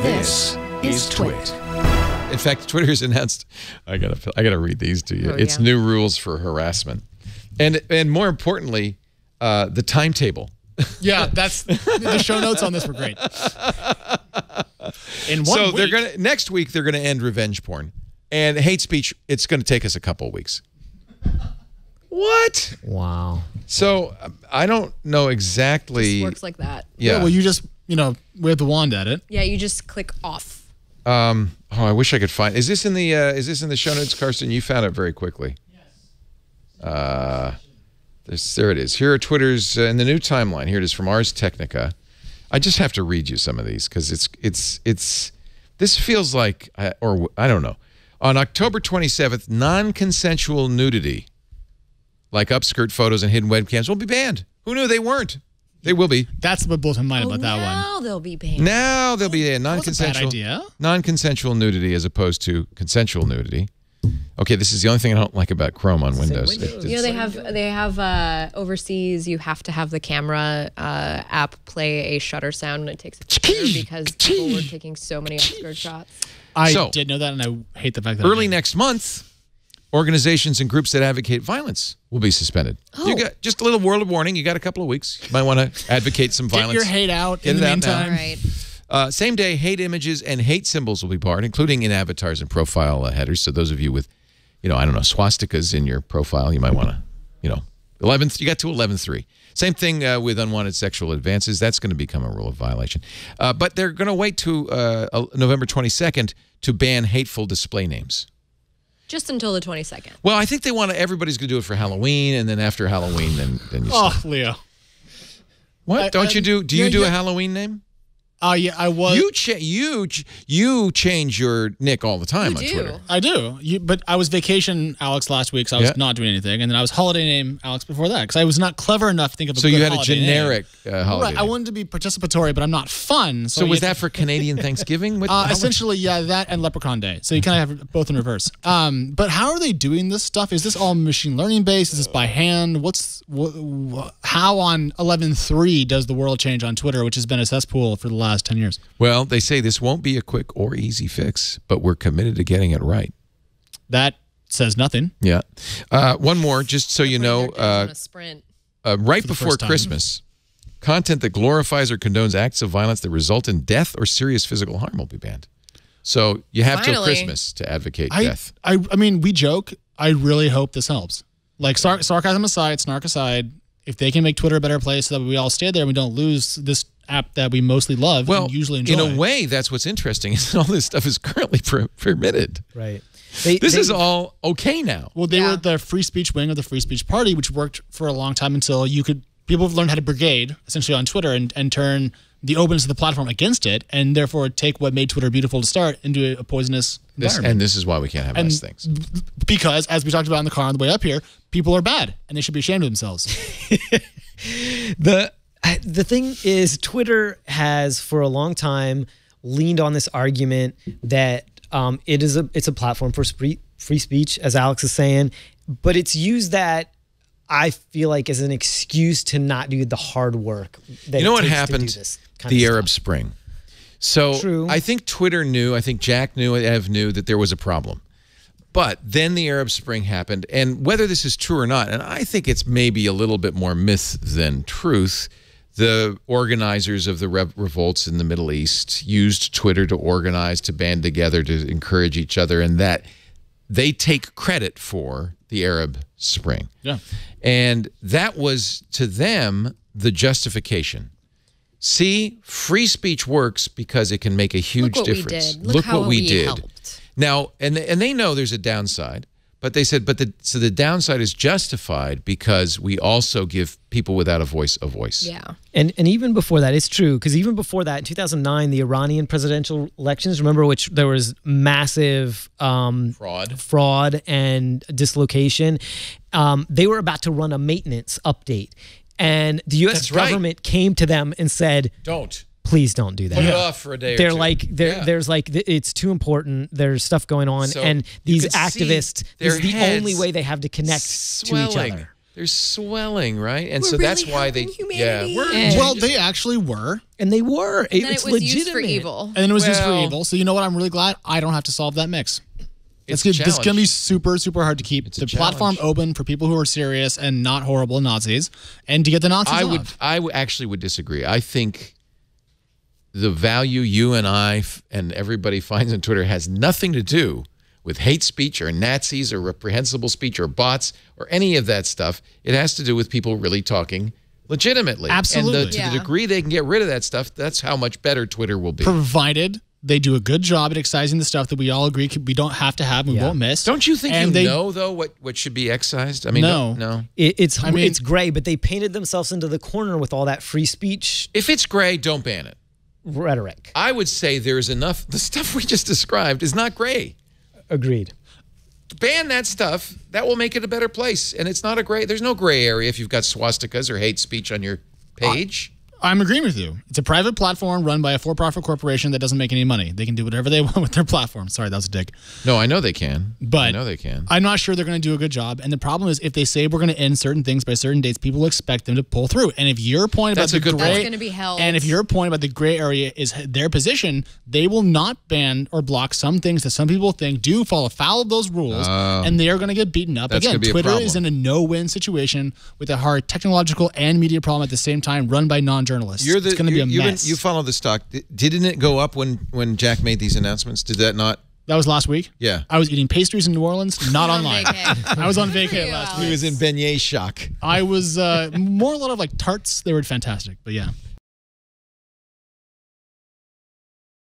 This is TWiT. In fact, Twitter's announced. I gotta read these to you. It's new rules for harassment, and more importantly, the timetable. Yeah, that's the show notes on this were great. In one So week, they're gonna next week. They're gonna end revenge porn and hate speech. It's gonna take us a couple of weeks. What? Wow. So I don't know exactly. It works like that. Yeah. well, you just wave the wand at it. Yeah, you just click off. Oh, I wish I could find. Is this in the show notes, Karsten? You found it very quickly. Yes. There it is. Here are Twitter's in the new timeline. Here it is from Ars Technica. I just have to read you some of these because this feels like or I don't know. On October 27th, non-consensual nudity, like upskirt photos and hidden webcams, will be banned. Who knew they weren't? They will be. That's what blows my mind about that one. Now they'll be banned. Now there'll be a Bad idea. non-consensual nudity as opposed to consensual nudity. Okay, this is the only thing I don't like about Chrome on Windows. You know, they have overseas. You have to have the camera app play a shutter sound when it takes a picture because people were taking so many upskirt shots. I did know that, and I hate the fact that early next month, organizations and groups that advocate violence will be suspended. Oh. You got just a little word of warning. You got a couple of weeks. You might want to advocate some violence. Get your hate out Get in it the out meantime. All right. Same day, hate images and hate symbols will be barred, including in avatars and profile headers. So those of you with, I don't know, swastikas in your profile, you might want to, 11th. You got to 11.3. Same thing with unwanted sexual advances. That's going to become a rule of violation. But they're going to wait to November 22nd to ban hateful display names. Just until the 22nd. Well, I think they want to. Everybody's going to do it for Halloween, and then after Halloween, then you. Oh, Leo. What don't you do? Do you do a Halloween name? Yeah, I was. You change your nick all the time on Twitter. I do. But I was vacation Alex last week, so I was not doing anything, and then I was holiday name Alex before that because I was not clever enough to think of a. So good you had a holiday generic name. holiday. Right. Name. I wanted to be participatory, but I'm not fun. So was that for Canadian Thanksgiving? Essentially, yeah, that and Leprechaun Day. So you kind of have both in reverse. But how are they doing this stuff? Is this all machine learning based? Is this by hand? How on 11.3 does the world change on Twitter, which has been a cesspool for the last 10 years? Well, they say this won't be a quick or easy fix, but we're committed to getting it right. That says nothing. Yeah. One more, just so you know. Right before Christmas, content that glorifies or condones acts of violence that result in death or serious physical harm will be banned. So you have till Christmas to advocate death. I mean, we joke. I really hope this helps. Like, sarcasm aside, snark aside, if they can make Twitter a better place so that we all stay there and we don't lose this app that we mostly love and usually enjoy. In a way, that's what's interesting is all this stuff is currently permitted. Right. This is all okay now. Well, they were the free speech wing of the free speech party, which worked for a long time until people have learned how to brigade, essentially on Twitter, and turn the openness of the platform against it, and therefore take what made Twitter beautiful to start into a poisonous environment. And this is why we can't have nice things. Because, as we talked about in the car on the way up here, people are bad, and they should be ashamed of themselves. The thing is, Twitter has for a long time leaned on this argument that it's a platform for free speech, as Alex is saying, but it's used that I feel like as an excuse to not do the hard work. That you know what happened? The Arab Spring. So True. I think Twitter knew, I think Jack knew, Ev knew that there was a problem. But then the Arab Spring happened, and whether this is true or not, and I think it's maybe a little bit more myth than truth, the organizers of the revolts in the Middle East used Twitter to organize, to band together, to encourage each other, and that they take credit for the Arab Spring. Yeah. And that was, to them, the justification. See, free speech works because it can make a huge difference. Look what we did. Helped. Now, and they know there's a downside, but they said, so the downside is justified because we also give people without a voice a voice. Yeah. And even before that, it's true, because even before that, in 2009, the Iranian presidential elections, remember, which there was massive fraud and dislocation. They were about to run a maintenance update. And the U.S. government came to them and said, please don't do that. Put it off for a day or two. There's it's too important. There's stuff going on. So and these activists, this is the only way they have to connect to each other. They're swelling, right? And We're so that's really why they, helping humanity. Well, they actually were. And they were. And then It's it was legitimate. used for evil. And then it was used for Well- evil. So you know what? I'm really glad I don't have to solve that mix. It's This a is going to be challenge. super, super hard to keep It's a the platform challenge. open for people who are serious and not horrible Nazis, and to get the Nazis off. Actually would disagree. I think the value you and I and everybody finds on Twitter has nothing to do with hate speech or Nazis or reprehensible speech or bots or any of that stuff. It has to do with people really talking legitimately. Absolutely. And to the degree they can get rid of that stuff, that's how much better Twitter will be. Provided they do a good job at excising the stuff that we all agree we don't have to have and we won't miss. Don't you think And you they- know, though, what should be excised? I mean, No. no. It's gray, but they painted themselves into the corner with all that free speech If it's gray, don't ban it. rhetoric. I would say there's enough. The stuff we just described is not gray. Agreed. Ban that stuff. That will make it a better place. And it's not a gray. There's no gray area if you've got swastikas or hate speech on your page. I'm agreeing with you. It's a private platform run by a for-profit corporation that doesn't make any money. They can do whatever they want with their platform. Sorry, that was a dig. No, I know they can. But I know they can. I'm not sure they're going to do a good job. And the problem is if they say we're going to end certain things by certain dates, people will expect them to pull through. And if your point That's about a the good gray point. That's going to be held. and if your point about the gray area is their position, they will not ban or block some things that some people think do fall afoul of those rules, and they are going to get beaten up. That's Again, gonna be a Twitter problem. is in a no-win situation with a hard technological and media problem at the same time, run by non-journalists. It's going to be a mess. You follow the stock. Didn't it go up when Jack made these announcements? Did that not? That was last week. Yeah. I was eating pastries in New Orleans, not online. vacay. I was on Good for vacay you, last Alex. week. He was in beignet shock. I was more a lot of like tarts. They were fantastic, but yeah.